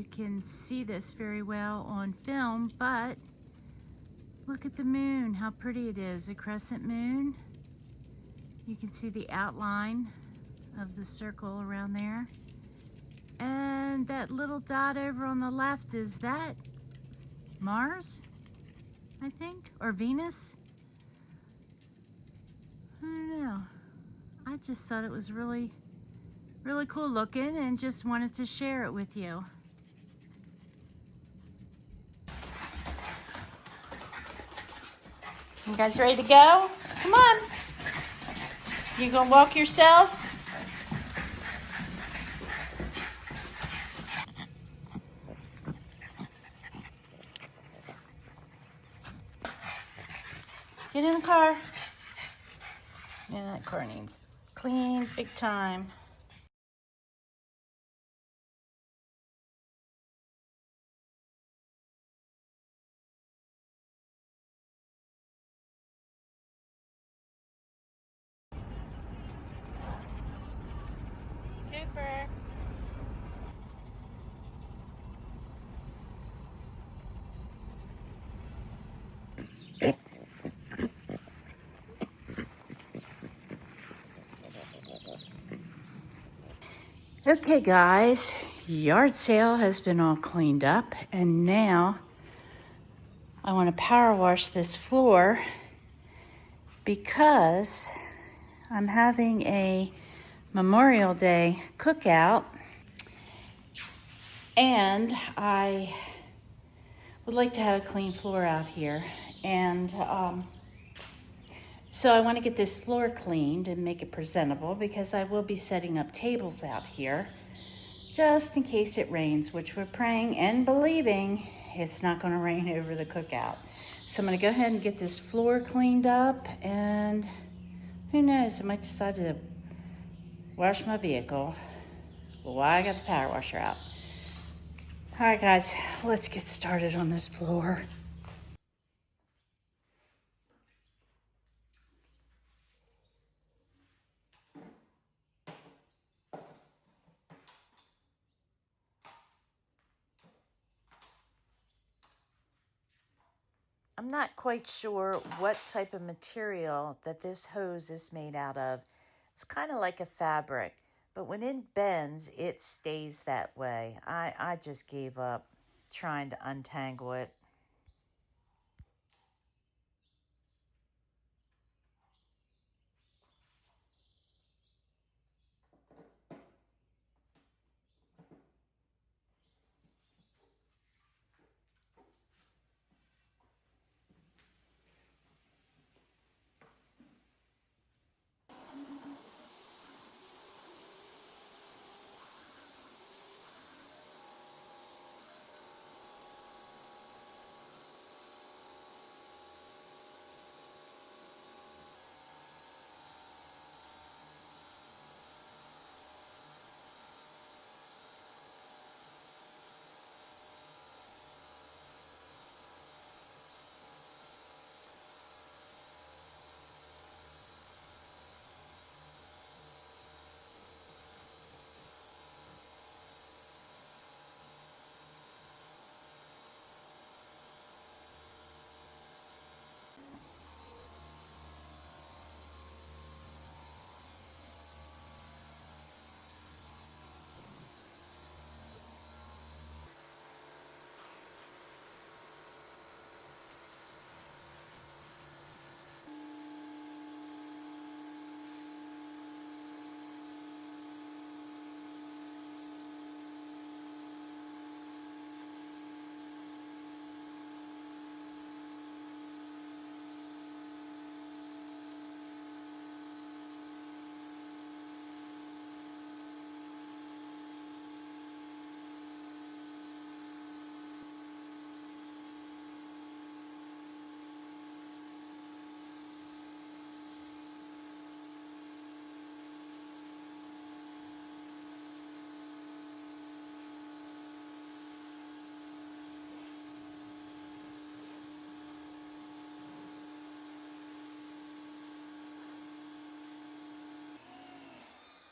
can see this very well on film, but look at the moon, how pretty it is, a crescent moon. You can see the outline of the circle around there. And that little dot over on the left, is that Mars, I think, or Venus? I don't know. I just thought it was really cool looking and just wanted to share it with you. You guys ready to go? Come on. You gonna walk yourself? Get in the car. Yeah, that car needs clean big time. Cooper. Okay guys, yard sale has been all cleaned up and now I want to power wash this floor because I'm having a Memorial Day cookout and I would like to have a clean floor out here. And so I want to get this floor cleaned and make it presentable because I will be setting up tables out here just in case it rains, which we're praying and believing it's not going to rain over the cookout. So I'm going to go ahead and get this floor cleaned up, and who knows, I might decide to wash my vehicle while I got the power washer out. All right, guys, let's get started on this floor. I'm not quite sure what type of material that this hose is made out of. It's kind of like a fabric, but when it bends, it stays that way. I just gave up trying to untangle it.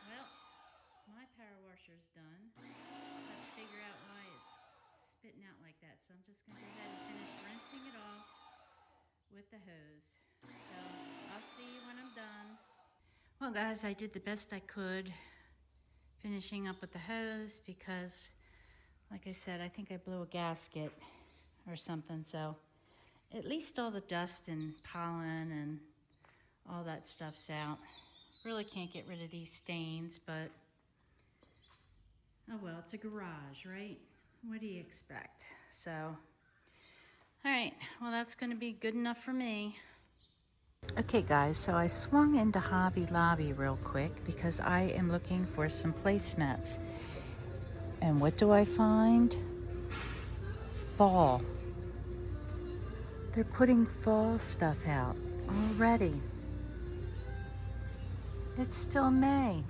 Well, my power washer's done. I have to figure out why it's spitting out like that. So I'm just going to go ahead and finish rinsing it off with the hose. So I'll see you when I'm done. Well, guys, I did the best I could finishing up with the hose because, like I said, I think I blew a gasket or something. So at least all the dust and pollen and all that stuff's out. Really can't get rid of these stains, but oh well, it's a garage, right? What do you expect? So, all right, well, that's gonna be good enough for me. Okay guys, so I swung into Hobby Lobby real quick because I am looking for some placemats. And what do I find? Fall. They're putting fall stuff out already. It's still May.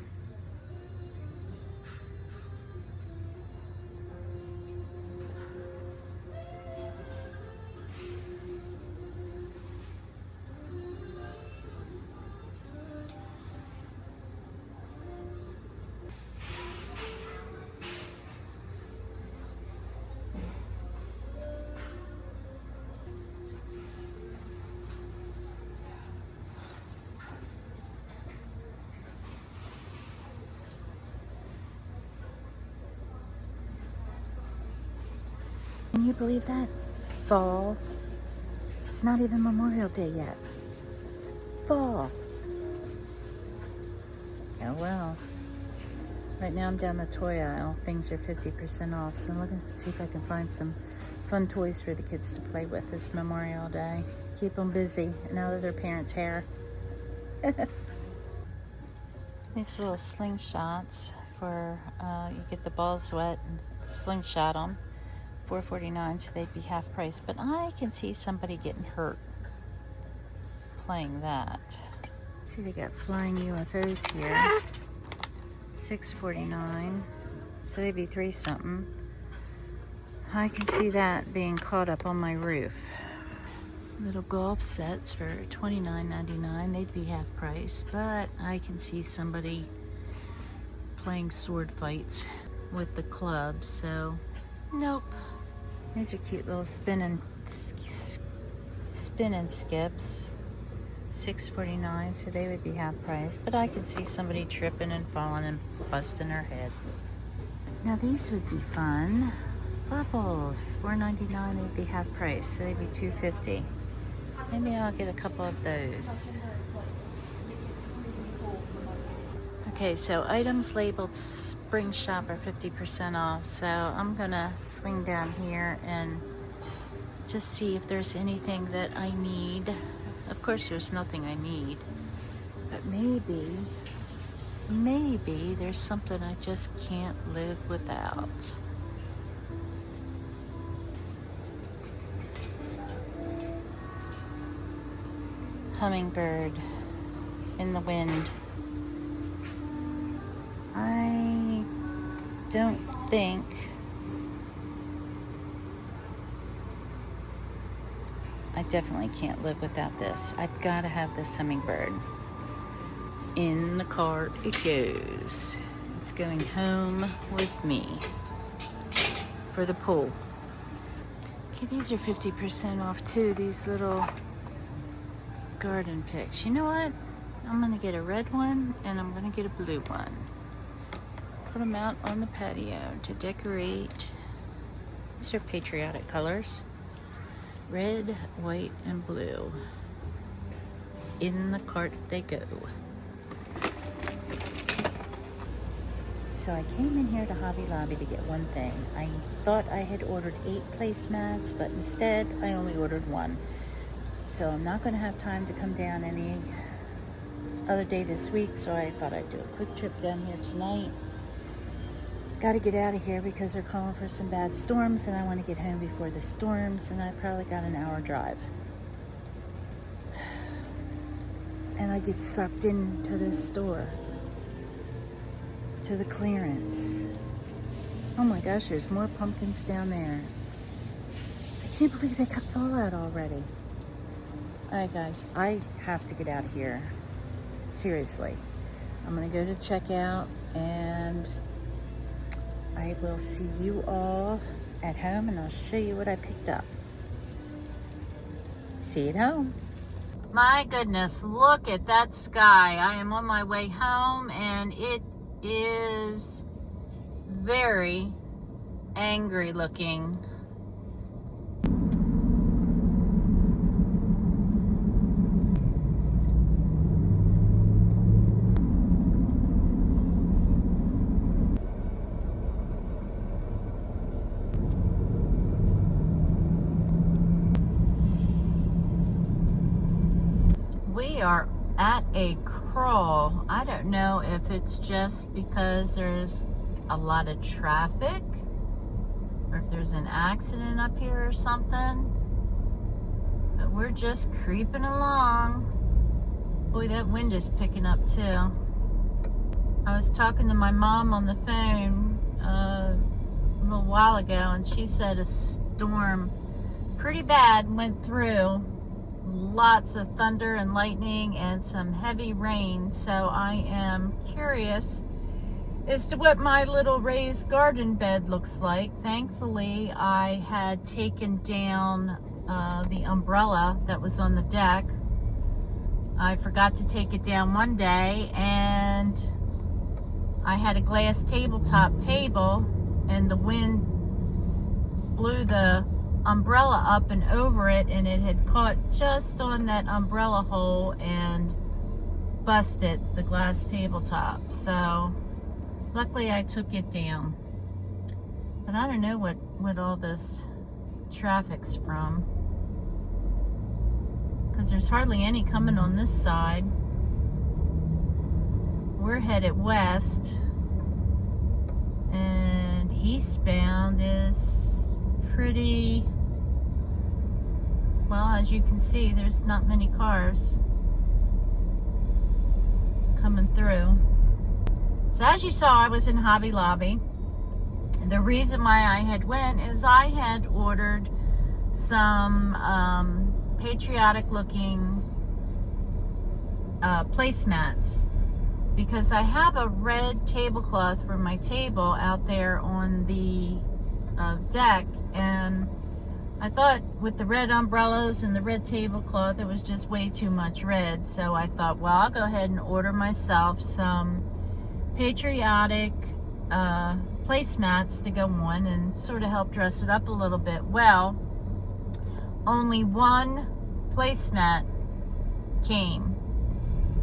Can you believe that? Fall. It's not even Memorial Day yet. Fall. Oh well. Right now I'm down the toy aisle. Things are 50% off, so I'm looking to see if I can find some fun toys for the kids to play with this Memorial Day. Keep them busy and out of their parents' hair. These little slingshots for, you get the balls wet and slingshot them. $4.49, so they'd be half price. But I can see somebody getting hurt playing that. See, they got flying UFOs here. $6.49, so they'd be $3 something. I can see that being caught up on my roof. Little golf sets for $29.99. They'd be half price, but I can see somebody playing sword fights with the clubs, so nope. These are cute little spin and skips. $6.49, so they would be half price, but I could see somebody tripping and falling and busting her head. Now these would be fun. Bubbles, $4.99, they'd be half price, so they'd be $2.50. Maybe I'll get a couple of those. Okay, so items labeled Spring Shop are 50% off, so I'm gonna swing down here and just see if there's anything that I need. Of course, there's nothing I need, but maybe there's something I just can't live without. Hummingbird in the wind. I don't think I definitely can't live without this. I've got to have this hummingbird. In the cart it goes. It's going home with me for the pool. Okay, these are 50% off too, these little garden picks. You know what? I'm gonna get a red one and I'm gonna get a blue one. Put them out on the patio to decorate. These are patriotic colors. Red, white, and blue. In the cart they go. So I came in here to Hobby Lobby to get one thing. I thought I had ordered 8 placemats, but instead I only ordered 1. So I'm not going to have time to come down any other day this week, so I thought I'd do a quick trip down here tonight. Got to get out of here because they're calling for some bad storms, and I want to get home before the storms, and I probably got an hour drive. And I get sucked into this store, to the clearance. Oh my gosh, there's more pumpkins down there. I can't believe they cut fall out already. Alright guys, I have to get out of here. Seriously. I'm going to go to checkout, and I will see you all at home and I'll show you what I picked up. See you at home. My goodness, look at that sky. I am on my way home and it is very angry looking. We are at a crawl. I don't know if it's just because there's a lot of traffic or if there's an accident up here or something, but we're just creeping along. Boy, that wind is picking up too. I was talking to my mom on the phone a little while ago and she said a storm pretty bad went through. Lots of thunder and lightning and some heavy rain, so I am curious as to what my little raised garden bed looks like. Thankfully, I had taken down the umbrella that was on the deck. I forgot to take it down one day, and I had a glass tabletop table, and the wind blew the umbrella up and over it, and it had caught just on that umbrella hole and busted the glass tabletop. So luckily I took it down, but I don't know what all this traffic's from, because there's hardly any coming on this side. We're headed west, and eastbound is pretty well. As you can see, there's not many cars coming through. So as you saw, I was in Hobby Lobby. The reason why I had went is I had ordered some patriotic looking placemats, because I have a red tablecloth for my table out there on the deck, and I thought with the red umbrellas and the red tablecloth it was just way too much red. So I thought, well, I'll go ahead and order myself some patriotic placemats to go on and sort of help dress it up a little bit. Well, only one placemat came,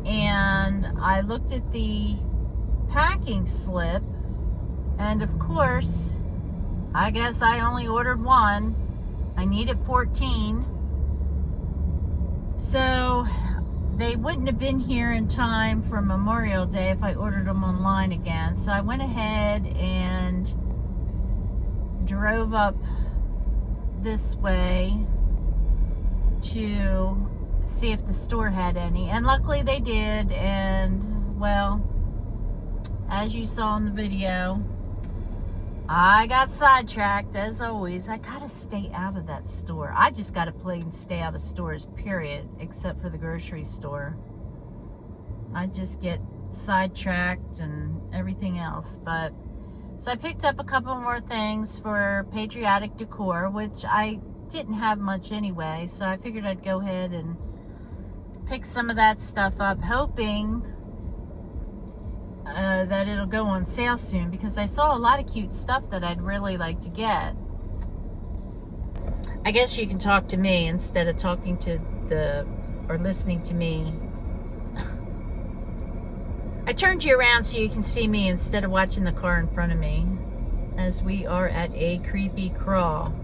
and I looked at the packing slip, and of course, I guess I only ordered one. I needed 14. So they wouldn't have been here in time for Memorial Day if I ordered them online again. So I went ahead and drove up this way to see if the store had any. And luckily they did. And well, as you saw in the video, I got sidetracked as always. I gotta stay out of that store. I just gotta plain stay out of stores, period, except for the grocery store. I just get sidetracked and everything else. But so I picked up a couple more things for patriotic decor, which I didn't have much anyway, so I figured I'd go ahead and pick some of that stuff up, hoping that it'll go on sale soon, because I saw a lot of cute stuff that I'd really like to get. I guess you can talk to me instead of talking to or listening to me. I turned you around so you can see me instead of watching the car in front of me, as we are at a creepy crawl.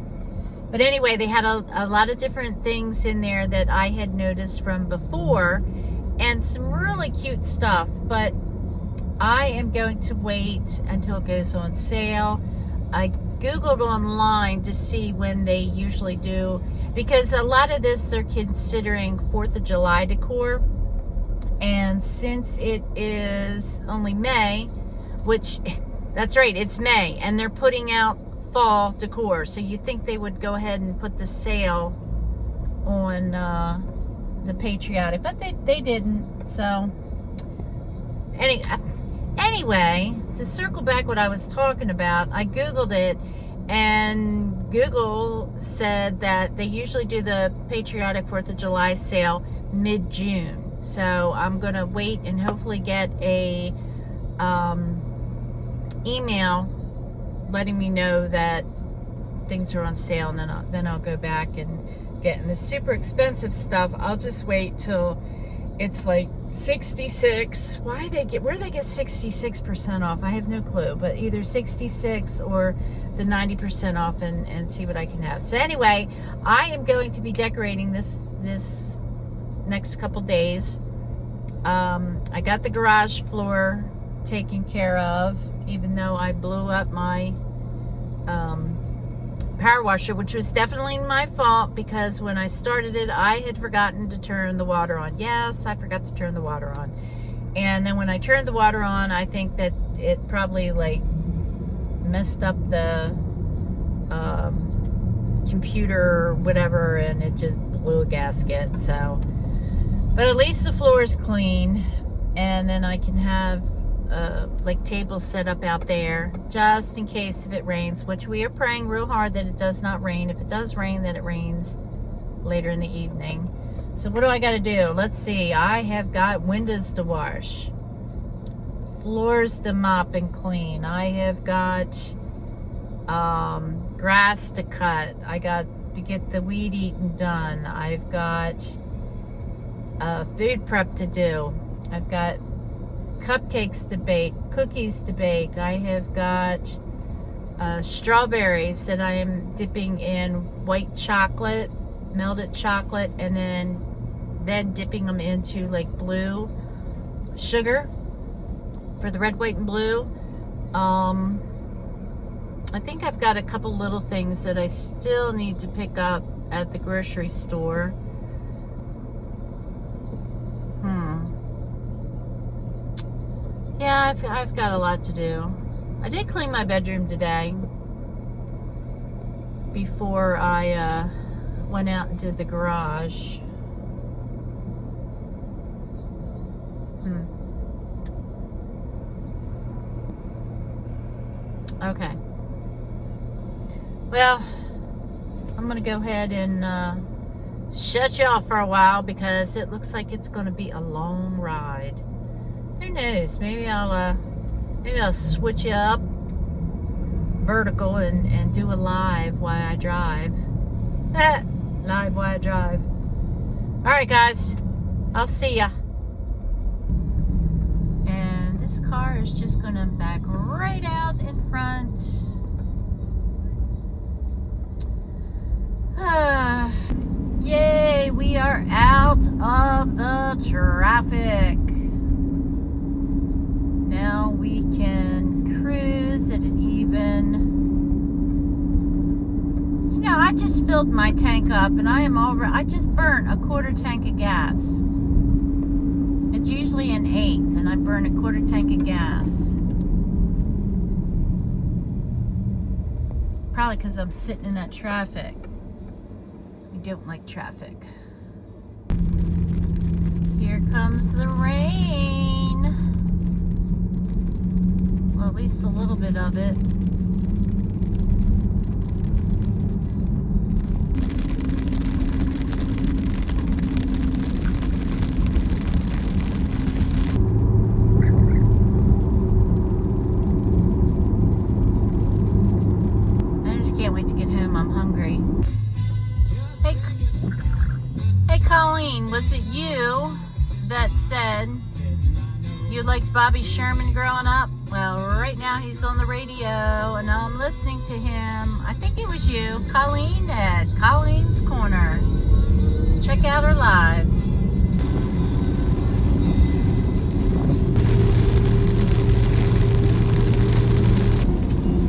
But anyway, they had a lot of different things in there that I had noticed from before, and some really cute stuff, but I am going to wait until it goes on sale. I Googled online to see when they usually do, because a lot of this they're considering 4th of July decor. And since it is only May, which, that's right, it's May, and they're putting out fall decor. So you'd think they would go ahead and put the sale on the patriotic, but they didn't. So anyway, to circle back what I was talking about, I Googled it, And Google said that they usually do the patriotic 4th of July sale mid-June. So I'm going to wait and hopefully get a email letting me know that things are on sale, and then I'll go back and get. And the super expensive stuff, I'll just wait till it's like 66. Where they get 66% off? I have no clue, but either 66 or the 90% off, and see what I can have. So anyway, I am going to be decorating this next couple days. I got the garage floor taken care of, even though I blew up my power washer, which was definitely my fault, because when I started it, I had forgotten to turn the water on. Yes, I forgot to turn the water on. And then when I turned the water on, I think that it probably like messed up the computer or whatever, and it just blew a gasket. So, but at least the floor is clean, and then I can have like tables set up out there just in case if it rains, which we are praying real hard that it does not rain. If it does rain, that it rains later in the evening. So what do I got to do? Let's see. I have got windows to wash, floors to mop and clean. I have got grass to cut. I got to get the weed eating done. I've got food prep to do. I've got cupcakes to bake, cookies to bake. I have got strawberries that I am dipping in white chocolate, melted chocolate, and then dipping them into like blue sugar for the red, white, and blue. I think I've got a couple little things that I still need to pick up at the grocery store. Yeah, I've got a lot to do. I did clean my bedroom today before I went out and did the garage. Okay. Well, I'm going to go ahead and shut you off for a while, because it looks like it's going to be a long ride. Who knows? Maybe I'll switch you up vertical and do a live while I drive. Live while I drive. All right, guys. I'll see ya. And this car is just going to back right out in front. Yay, we are out of the traffic. Now we can cruise at an even. You know, I just filled my tank up, and I just burnt a quarter tank of gas. It's usually an eighth, and I burned a quarter tank of gas. Probably because I'm sitting in that traffic. I don't like traffic. Here comes the rain. Well, at least a little bit of it. I just can't wait to get home. I'm hungry. Hey, Colleen, was it you that said you liked Bobby Sherman growing up? Well, right now he's on the radio, and I'm listening to him. I think it was you, Colleen, at Colleen's Corner. Check out her lives.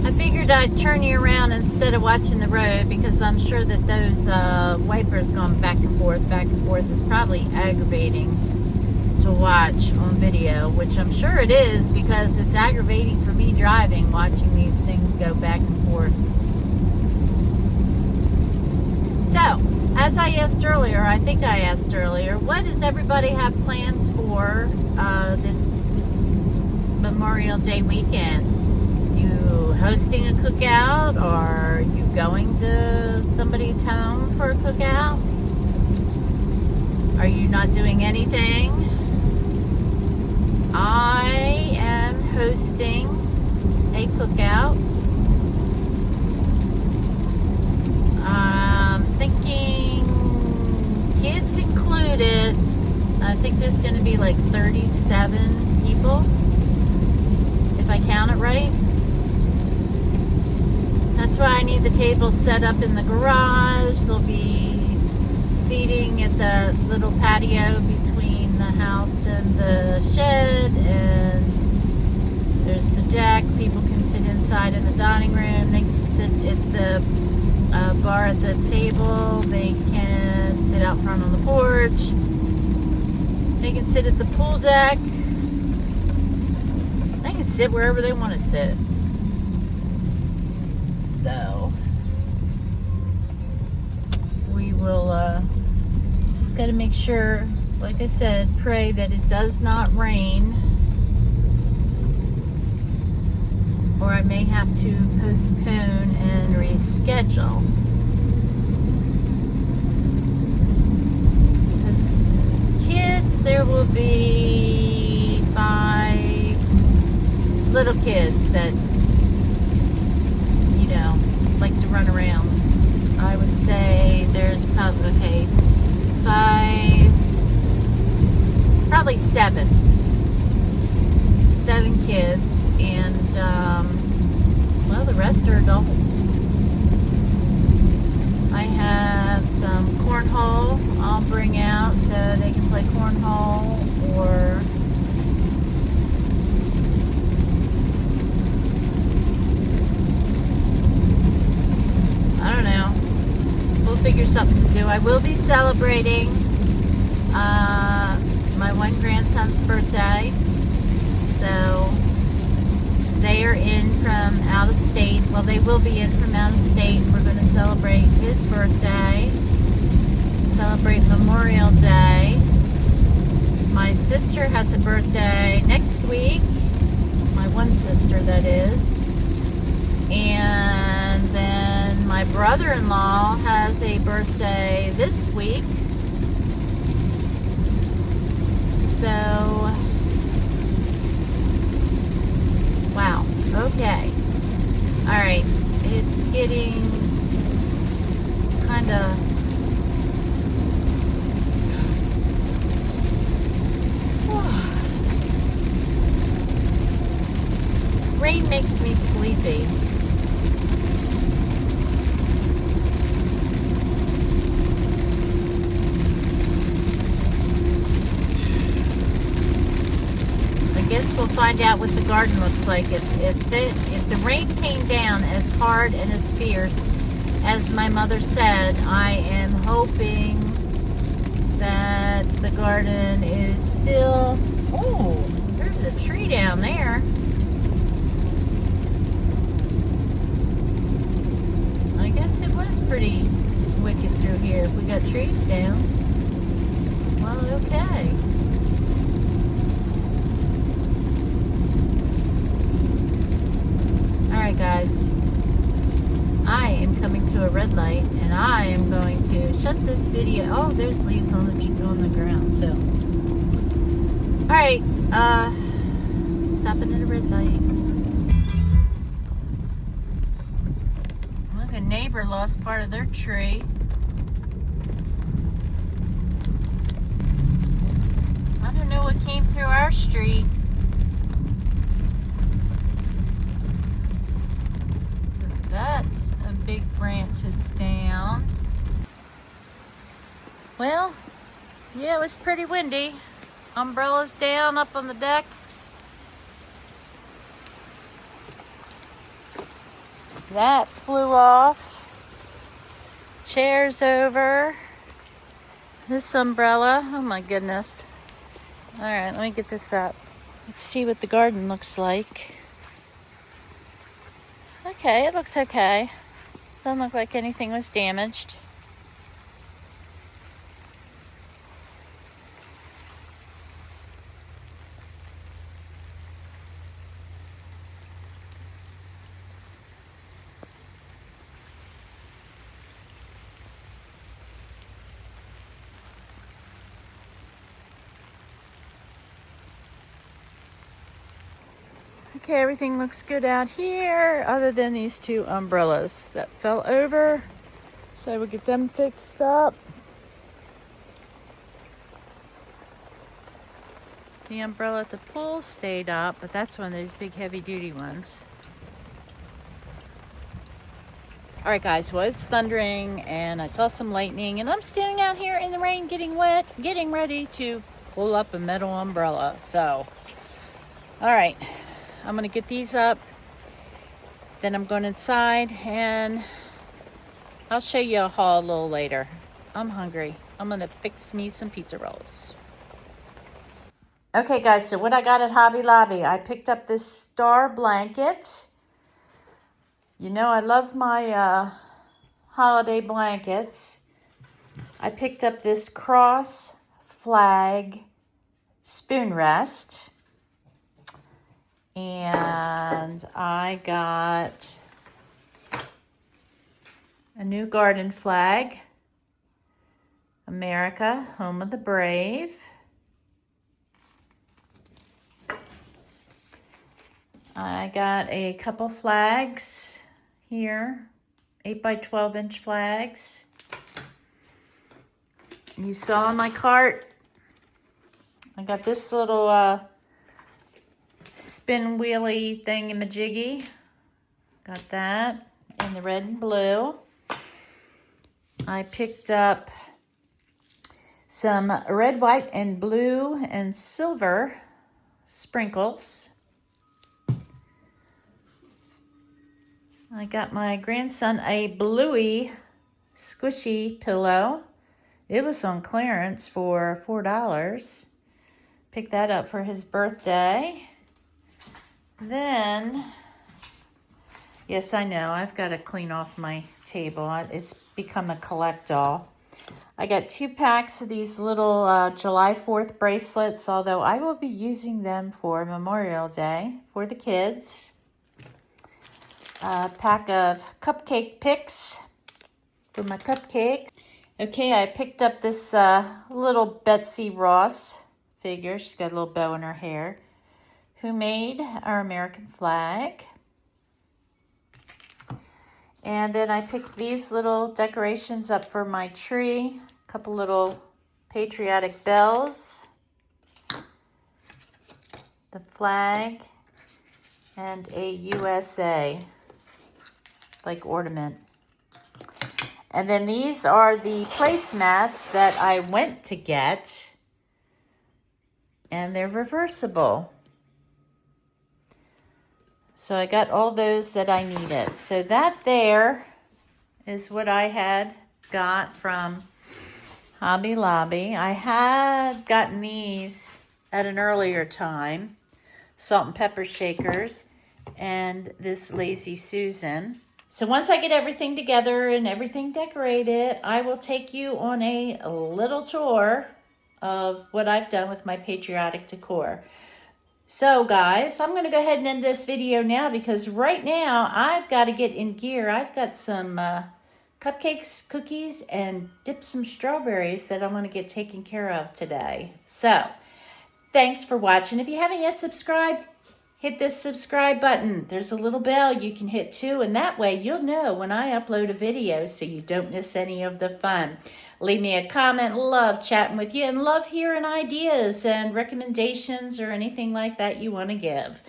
I figured I'd turn you around instead of watching the road, because I'm sure that those wipers going back and forth is probably aggravating to watch on video, which I'm sure it is, because it's aggravating for me driving, watching these things go back and forth. So, as I asked earlier, what does everybody have plans for this Memorial Day weekend? You hosting a cookout, or are you going to somebody's home for a cookout? Are you not doing anything? I am hosting a cookout. I'm thinking kids included. I think there's going to be like 37 people, if I count it right. That's why I need the tables set up in the garage. There'll be seating at the little patio between the house and the shed, and there's the deck. People can sit inside in the dining room. They can sit at the bar at the table. They can sit out front on the porch. They can sit at the pool deck. They can sit wherever they want to sit. So we will just got to make sure, like I said, pray that it does not rain, or I may have to postpone and reschedule. Because kids, there will be 5 little kids that, you know, like to run around. I would say there's probably, 5, probably 7 kids, and well, the rest are adults. I have some cornhole I'll bring out so they can play cornhole, or I don't know. We'll figure something to do. I will be celebrating my one grandson's birthday. So they are in from out of state. Well, they will be in from out of state. We're going to celebrate his birthday, celebrate Memorial Day. My sister has a birthday next week. My one sister, that is. And then my brother-in-law has a birthday this week. So, wow. Okay. All right. It's getting kind of rain makes me sleepy. I guess we'll find out what the garden looks like. If the rain came down as hard and as fierce as my mother said, I am hoping that the garden is still... Oh, there's a tree down there. I guess it was pretty wicked through here if we got trees down. Well, okay. Alright guys, I am coming to a red light, and I am going to shut this video. Oh, there's leaves on the ground too. Alright, stopping at a red light. Look, a neighbor lost part of their tree. I don't know what came through our street. That's a big branch that's down. Well, yeah, it was pretty windy. Umbrellas down up on the deck. That flew off. Chairs over. This umbrella, oh my goodness. All right, let me get this up. Let's see what the garden looks like. Okay, it looks okay. Doesn't look like anything was damaged. Okay, everything looks good out here other than these two umbrellas that fell over. So we'll get them fixed up. The umbrella at the pool stayed up, but that's one of those big heavy duty ones. All right, guys, well, it's thundering and I saw some lightning and I'm standing out here in the rain getting wet, getting ready to pull up a metal umbrella. So, all right, I'm gonna get these up. Then I'm going inside and I'll show you a haul a little later. I'm hungry. I'm gonna fix me some pizza rolls. Okay, guys, so what I got at Hobby Lobby, I picked up this star blanket. You know, I love my holiday blankets. I picked up this cross flag spoon rest. And I got a new garden flag. America, home of the brave. I got a couple flags here, 8 by 12 inch flags. You saw in my cart, I got this little spin wheelie thingamajiggy. Got that in the red and blue. I picked up some red, white, and blue and silver sprinkles. I got my grandson a bluey squishy pillow. It was on clearance for $4. Picked that up for his birthday. Then, yes, I know, I've got to clean off my table. It's become a collect-all. I got 2 packs of these little July 4th bracelets, although I will be using them for Memorial Day for the kids. A pack of cupcake picks for my cupcakes. Okay, I picked up this little Betsy Ross figure. She's got a little bow in her hair. Who made our American flag. And then I picked these little decorations up for my tree. A couple little patriotic bells. The flag. And a USA like ornament. And then these are the placemats that I went to get. And they're reversible. So I got all those that I needed. So that there is what I had got from Hobby Lobby. I had gotten these at an earlier time. Salt and pepper shakers and this Lazy Susan. So once I get everything together and everything decorated, I will take you on a little tour of what I've done with my patriotic decor. So guys, I'm going to go ahead and end this video now because right now I've got to get in gear. I've got some cupcakes, cookies, and dip some strawberries that I'm going to get taken care of today. So thanks for watching. If you haven't yet subscribed, hit this subscribe button. There's a little bell you can hit too, and that way you'll know when I upload a video so you don't miss any of the fun. Leave me a comment. Love chatting with you and love hearing ideas and recommendations or anything like that you want to give.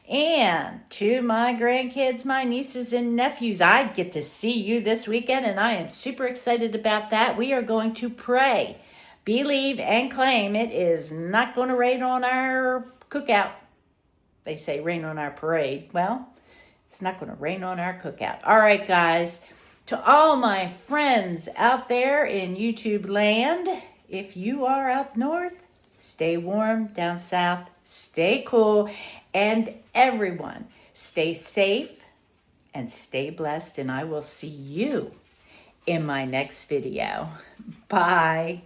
And to my grandkids, my nieces and nephews, I get to see you this weekend and I am super excited about that. We are going to pray, believe, and claim it is not going to rain on our cookout. They say rain on our parade. Well, it's not going to rain on our cookout. All right, guys. To all my friends out there in YouTube land, if you are up north, stay warm. Down south, stay cool. And everyone, stay safe and stay blessed. And I will see you in my next video. Bye.